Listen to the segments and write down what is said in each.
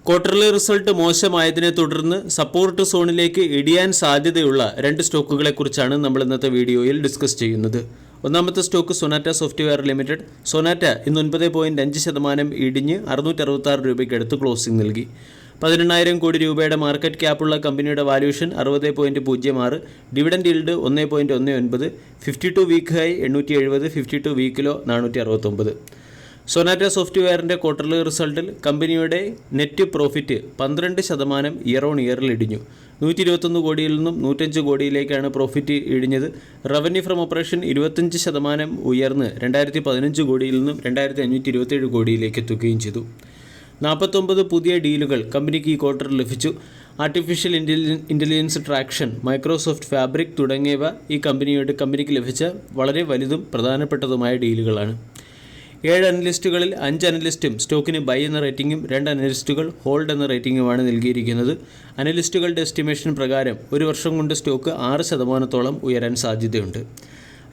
Quarterly result മോശമായതിനെ തുടർന്ന് support സോണിലേക്ക് ഇടിയാൻ സാധ്യതയുള്ള രണ്ട് സ്റ്റോക്കുകളെക്കുറിച്ചാണ് നമ്മൾ ഇന്നത്തെ വീഡിയോയിൽ ഡിസ്കസ് ചെയ്യുന്നത്. ഒന്നാമത്തെ stock Sonata software limited. Sonata ഇന്ന് 9.5% ഇടിഞ്ഞ് 666 രൂപയ്ക്ക് അടുത്ത് ക്ലോസിംഗ് നൽകി. 18,000 കോടി രൂപയുടെ മാർക്കറ്റ് ക്യാപ്പുള്ള കമ്പനിയുടെ valuation 60.06, dividend yield 1.19, 52 week high 870, 52 week low 469. Sonata സോഫ്റ്റ്വെയറിൻ്റെ ക്വാർട്ടർലി റിസൾട്ടിൽ കമ്പനിയുടെ നെറ്റ് പ്രോഫിറ്റ് 12% ഇയർ ഓൺ ഇയറിൽ ഇടിഞ്ഞു. 121 കോടിയിൽ നിന്നും 105 കോടിയിലേക്കാണ് പ്രോഫിറ്റ് ഇടിഞ്ഞത്. റവന്യൂ ഫ്രം ഓപ്പറേഷൻ 25% ഉയർന്ന് 2015 കോടിയിൽ നിന്നും 2,527 കോടിയിലേക്ക് എത്തുകയും ചെയ്തു. 49 പുതിയ ഡീലുകൾ കമ്പനിക്ക് ഈ ക്വാർട്ടറിൽ ലഭിച്ചു. Artificial intelligence traction, Microsoft fabric തുടങ്ങിയവ ഈ കമ്പനിക്ക് ലഭിച്ച വളരെ വലുതും പ്രധാനപ്പെട്ടതുമായ ഡീലുകളാണ്. 7 അനലിസ്റ്റുകളിൽ 5 അനലിസ്റ്റും സ്റ്റോക്കിന് ബൈ എന്ന റേറ്റിംഗും 2 അനലിസ്റ്റുകൾ ഹോൾഡ് എന്ന റേറ്റിംഗുമാണ് നൽകിയിരിക്കുന്നത്. അനലിസ്റ്റുകളുടെ എസ്റ്റിമേഷൻ പ്രകാരം ഒരു വർഷം കൊണ്ട് സ്റ്റോക്ക് 6% ഉയരാൻ സാധ്യതയുണ്ട്.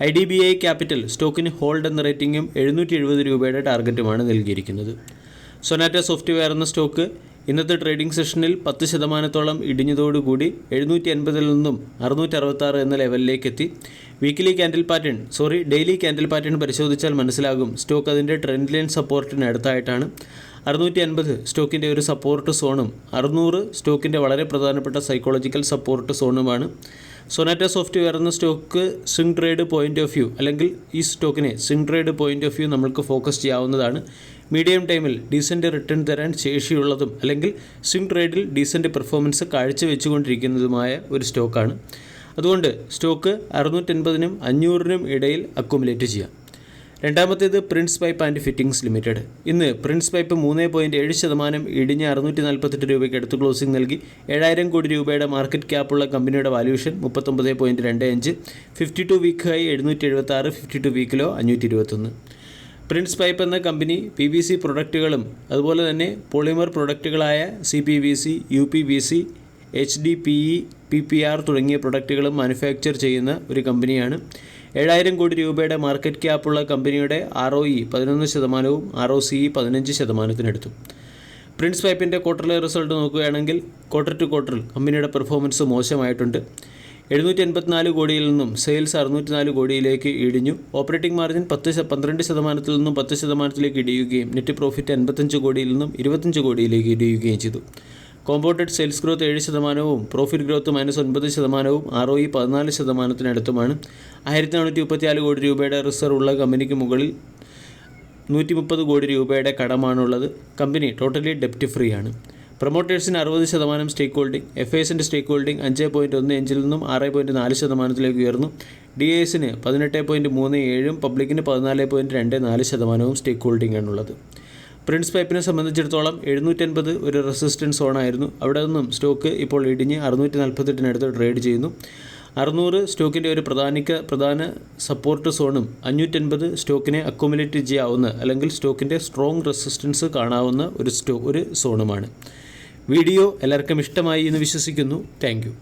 IDBI ക്യാപിറ്റൽ സ്റ്റോക്കിന് ഹോൾഡ് എന്ന റേറ്റിംഗും 770 രൂപയുടെ ടാർഗറ്റുമാണ് നൽകിയിരിക്കുന്നത്. സൊനാറ്റ സോഫ്റ്റ്വെയർ എന്ന സ്റ്റോക്ക് ഇന്നത്തെ ട്രേഡിംഗ് സെഷനിൽ 10% ഇടിഞ്ഞതോടുകൂടി 780 നിന്നും 666 എന്ന ലെവലിലേക്ക് എത്തി. ഡെയിലി ക്യാൻഡിൽ പാറ്റേൺ പരിശോധിച്ചാൽ മനസ്സിലാകും സ്റ്റോക്ക് അതിൻ്റെ ട്രെൻഡ് ലൈൻ സപ്പോർട്ടിന് അടുത്തായിട്ടാണ്. 650 സ്റ്റോക്കിൻ്റെ ഒരു സപ്പോർട്ട് സോണും 600 സ്റ്റോക്കിൻ്റെ വളരെ പ്രധാനപ്പെട്ട സൈക്കോളജിക്കൽ സപ്പോർട്ട് സോണുമാണ്. സൊനാറ്റ സോഫ്റ്റ്വെയർ എന്ന stock swing trade point of view, അല്ലെങ്കിൽ ഈ സ്റ്റോക്കിനെ swing trade point of view നമ്മൾക്ക് ഫോക്കസ് ചെയ്യാവുന്നതാണ്. മീഡിയം ടൈമിൽ ഡീസൻറ്റ് റിട്ടേൺ തരാൻ ശേഷിയുള്ളതും അല്ലെങ്കിൽ സ്വിംഗ് ട്രേഡിൽ ഡീസൻറ്റ് പെർഫോമൻസ് കാഴ്ചവെച്ചുകൊണ്ടിരിക്കുന്നതുമായ ഒരു സ്റ്റോക്കാണ്. അതുകൊണ്ട് സ്റ്റോക്ക് 680-നും 500-നും ഇടയിൽ അക്കുമുലേറ്റ് ചെയ്യാം. രണ്ടാമത്തേത് Prince pipe and fittings limited. ഇന്ന് പ്രിൻസ് പൈപ്പ് 3.7% ഇടിഞ്ഞ് 648 രൂപയ്ക്ക് അടുത്ത് ക്ലോസിംഗ് നൽകി. 7,000 കോടി രൂപയുടെ മാർക്കറ്റ് ക്യാപ്പുള്ള കമ്പനിയുടെ valuation 39.25, 52 week high 776, 52 week low 521. Prince Pipe എന്ന കമ്പനി PVC പ്രൊഡക്റ്റുകളും അതുപോലെ തന്നെ പോളിമർ പ്രൊഡക്റ്റുകളായ CPVC, UPVC, HDPE, PPR തുടങ്ങിയ പ്രൊഡക്റ്റുകളും മാനുഫാക്ചർ ചെയ്യുന്ന ഒരു കമ്പനിയാണ്. 7,000 കോടി രൂപയുടെ മാർക്കറ്റ് ക്യാപ്പുള്ള കമ്പനിയുടെ ROE 11%, ROCE 15%. പ്രിൻസ് പൈപ്പിൻ്റെ ക്വാർട്ടർലി റിസൾട്ട് നോക്കുകയാണെങ്കിൽ ക്വാർട്ടർ ടു ക്വാർട്ടർ കമ്പനിയുടെ പെർഫോമൻസ് മോശമായിട്ടുണ്ട്. 784 കോടിയിൽ നിന്നും സെയിൽസ് 604 കോടിയിലേക്ക് ഇടിഞ്ഞു. ഓപ്പറേറ്റിംഗ് മാർജിൻ 12% നിന്നും 10% ഇടിയുകയും നെറ്റ് പ്രോഫിറ്റ് 55 കോടിയിൽ നിന്നും 25 കോടിയിലേക്ക് ഇടിയുകയും ചെയ്തു. Compounded sales growth 7%, profit growth -9%, ROE 14%-അടുത്തുമാണ്. 1,434 കോടി രൂപയുടെ റിസർവ് ഉള്ള കമ്പനിക്ക് മുകളിൽ 130 കോടി രൂപയുടെ കടമാണുള്ളത്. കമ്പനി ടോട്ടലി ഡെപ്റ്റ് ഫ്രീ ആണ്. പ്രൊമോട്ടേഴ്സിന് 60% സ്റ്റേക്ക് ഹോൾഡിംഗ്, FIസിൻ്റെ സ്റ്റേക്ക് ഹോൾഡിംഗ് 5.15 നിന്നും 6.4% ഉയർന്നു. DISന് 18.37, പബ്ലിക്കിന് 14.24% സ്റ്റേക്ക് ഹോൾഡിംഗ് ആണുള്ളത്. പ്രിൻസ് പൈപ്പിനെ സംബന്ധിച്ചിടത്തോളം 780 ഒരു റെസിസ്റ്റൻസ് സോണായിരുന്നു. അവിടെ നിന്നും സ്റ്റോക്ക് ഇപ്പോൾ ഇടിഞ്ഞ് 648 ട്രേഡ് ചെയ്യുന്നു. 600 സ്റ്റോക്കിൻ്റെ ഒരു പ്രധാന സപ്പോർട്ട് സോണും 580 സ്റ്റോക്കിനെ അക്കുമുലേറ്റ് ചെയ്യാവുന്ന അല്ലെങ്കിൽ സ്റ്റോക്കിൻ്റെ സ്ട്രോങ് റെസിസ്റ്റൻസ് കാണാവുന്ന ഒരു സോണുമാണ്. വീഡിയോ എല്ലാവർക്കും ഇഷ്ടമായി എന്ന് വിശ്വസിക്കുന്നു. Thank you.